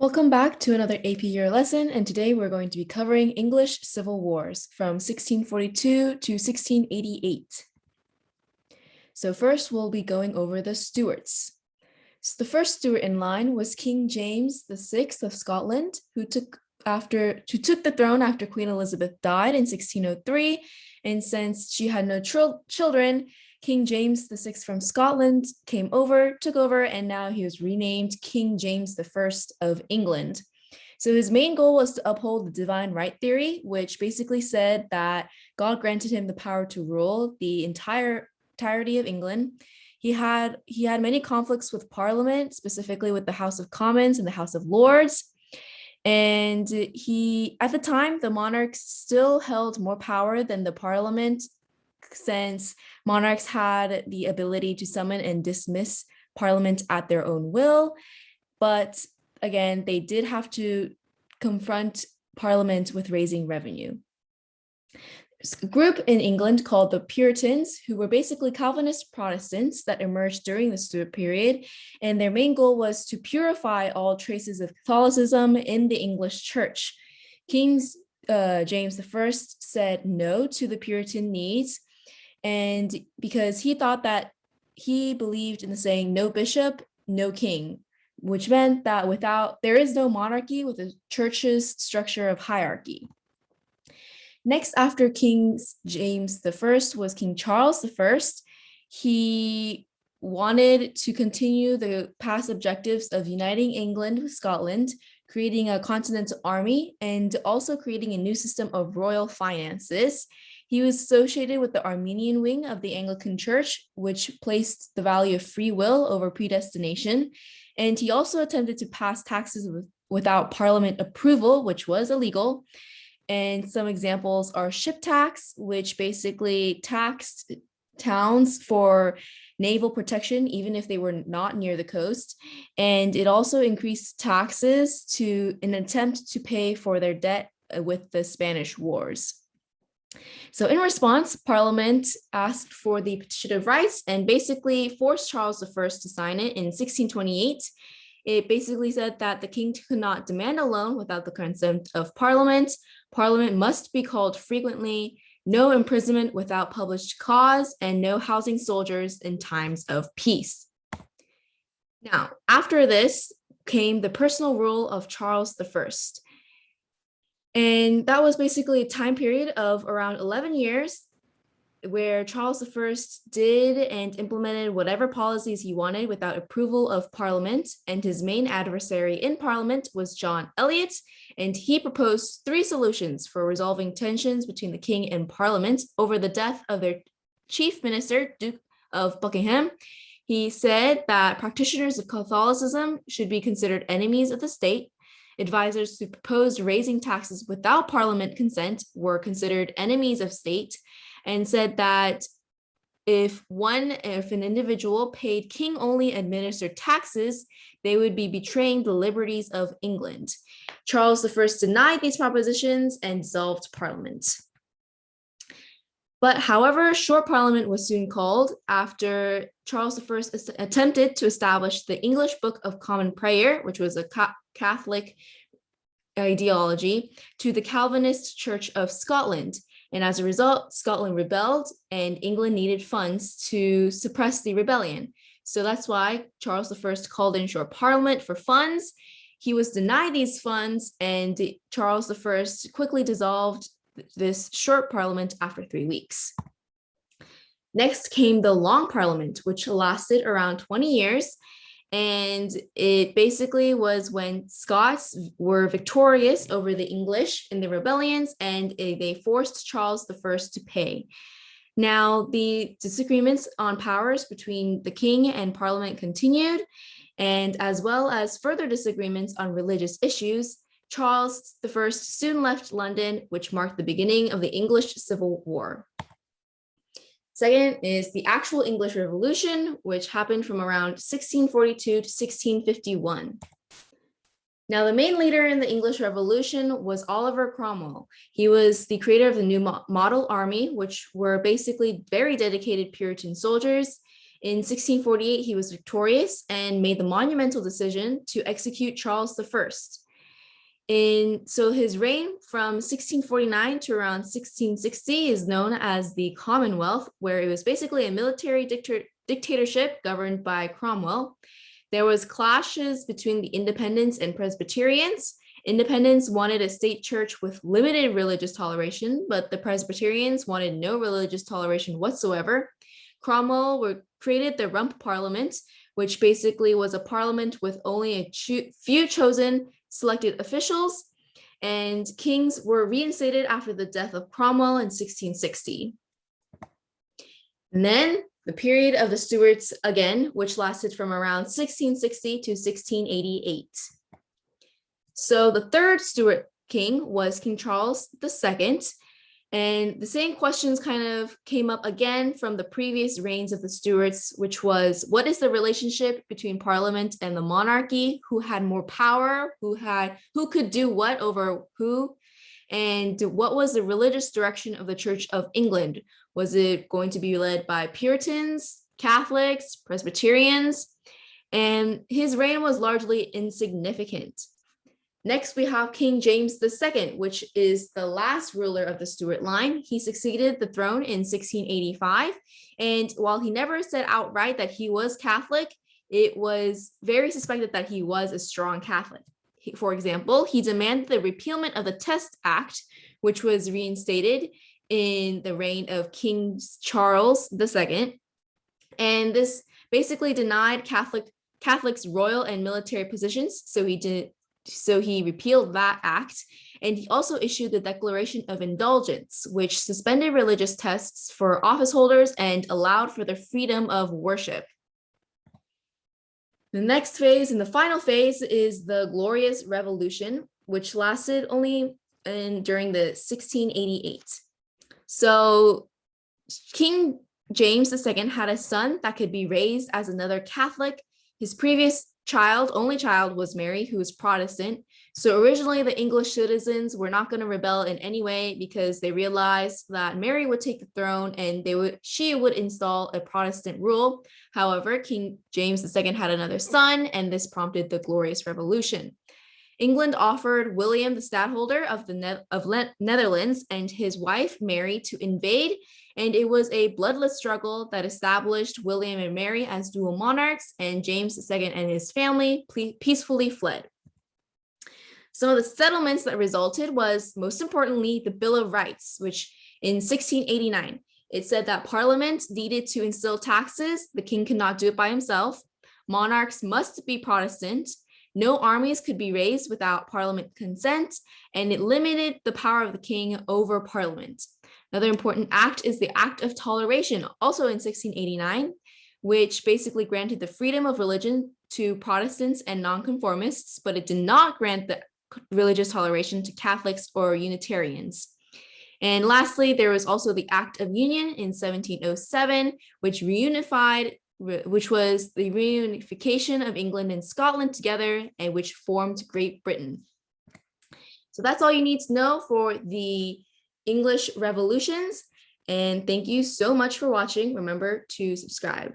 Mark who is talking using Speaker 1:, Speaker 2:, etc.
Speaker 1: Welcome back to another AP Year lesson, and today we're going to be covering English Civil Wars from 1642 to 1688. So first we'll be going over the Stuarts. So the first Stuart in line was King James VI of Scotland, who took the throne after Queen Elizabeth died in 1603, and since she had no children, King James VI from Scotland took over, and now he was renamed King James I of England. So his main goal was to uphold the divine right theory, which basically said that God granted him the power to rule the entirety of England. He had many conflicts with Parliament, specifically with the House of Commons and the House of Lords. And at the time, the monarchs still held more power than the Parliament, since monarchs had the ability to summon and dismiss Parliament at their own will. But again, they did have to confront Parliament with raising revenue. There's a group in England called the Puritans, who were basically Calvinist Protestants that emerged during the Stuart period, and their main goal was to purify all traces of Catholicism in the English church. King James I said no to the Puritan needs, and because he believed in the saying, no bishop, no king, which meant that there is no monarchy with a church's structure of hierarchy. Next, after King James I was King Charles I. He wanted to continue the past objectives of uniting England with Scotland, creating a continental army, and also creating a new system of royal finances. He was associated with the Armenian wing of the Anglican Church, which placed the value of free will over predestination. And he also attempted to pass taxes without Parliament approval, which was illegal. And some examples are ship tax, which basically taxed towns for naval protection, even if they were not near the coast. And it also increased taxes in an attempt to pay for their debt with the Spanish Wars. So in response, Parliament asked for the Petition of Rights and basically forced Charles I to sign it in 1628. It basically said that the king could not demand a loan without the consent of Parliament. Parliament must be called frequently, no imprisonment without published cause, and no housing soldiers in times of peace. Now, after this came the personal rule of Charles I. And that was basically a time period of around 11 years where Charles I did and implemented whatever policies he wanted without approval of Parliament. And his main adversary in Parliament was John Eliot, and he proposed 3 solutions for resolving tensions between the king and Parliament over the death of their chief minister, Duke of Buckingham. He said that practitioners of Catholicism should be considered enemies of the state. Advisors who proposed raising taxes without Parliament consent were considered enemies of state, and said that if an individual paid king-only administered taxes, they would be betraying the liberties of England. Charles I denied these propositions and dissolved Parliament. But however, short Parliament was soon called after Charles I attempted to establish the English Book of Common Prayer, which was a Catholic ideology, to the Calvinist Church of Scotland. And as a result, Scotland rebelled and England needed funds to suppress the rebellion. So that's why Charles I called in short Parliament for funds. He was denied these funds, and Charles I quickly dissolved this short Parliament after 3 weeks. Next came the Long Parliament, which lasted around 20 years. And it basically was when Scots were victorious over the English in the rebellions, and they forced Charles I to pay. Now, the disagreements on powers between the king and Parliament continued, and as well as further disagreements on religious issues, Charles I soon left London, which marked the beginning of the English Civil War. Second is the actual English Revolution, which happened from around 1642 to 1651. Now, the main leader in the English Revolution was Oliver Cromwell. He was the creator of the new model army, which were basically very dedicated Puritan soldiers. In 1648, he was victorious and made the monumental decision to execute Charles I. So his reign from 1649 to around 1660 is known as the Commonwealth, where it was basically a military dictatorship governed by Cromwell. There was clashes between the Independents and Presbyterians. Independents wanted a state church with limited religious toleration, but the Presbyterians wanted no religious toleration whatsoever. Cromwell created the Rump Parliament, which basically was a parliament with only a few chosen selected officials, and kings were reinstated after the death of Cromwell in 1660. And then the period of the Stuarts again, which lasted from around 1660 to 1688. So the third Stuart king was King Charles II, and the same questions kind of came up again from the previous reigns of the Stuarts, which was, what is the relationship between Parliament and the monarchy? Who had more power? Who could do what over who? And what was the religious direction of the Church of England? Was it going to be led by Puritans, Catholics, Presbyterians? And his reign was largely insignificant. Next, we have King James II, which is the last ruler of the Stuart line. He succeeded the throne in 1685. And while he never said outright that he was Catholic, it was very suspected that he was a strong Catholic. For example, he demanded the repealment of the Test Act, which was reinstated in the reign of King Charles II. And this basically denied Catholics royal and military positions. So he repealed that act, and he also issued the Declaration of Indulgence, which suspended religious tests for office holders and allowed for the freedom of worship. The next phase and the final phase is the Glorious Revolution, which lasted only during the 1688. So King James II had a son that could be raised as another Catholic. His previous only child was Mary, who was Protestant. So originally the English citizens were not going to rebel in any way because they realized that Mary would take the throne and she would install a Protestant rule. However, King James II had another son, and this prompted the Glorious Revolution. England offered William the Stadtholder of the Netherlands and his wife Mary to invade, and it was a bloodless struggle that established William and Mary as dual monarchs, and James II and his family peacefully fled. Some of the settlements that resulted was, most importantly, the Bill of Rights, which in 1689, it said that Parliament needed to instill taxes. The king could not do it by himself. Monarchs must be Protestant. No armies could be raised without Parliament consent, and it limited the power of the king over Parliament. Another important act is the Act of Toleration, also in 1689, which basically granted the freedom of religion to Protestants and nonconformists, but it did not grant the religious toleration to Catholics or Unitarians. And lastly, there was also the Act of Union in 1707, which was the reunification of England and Scotland together, and which formed Great Britain. So that's all you need to know for the English revolutions. And thank you so much for watching. Remember to subscribe.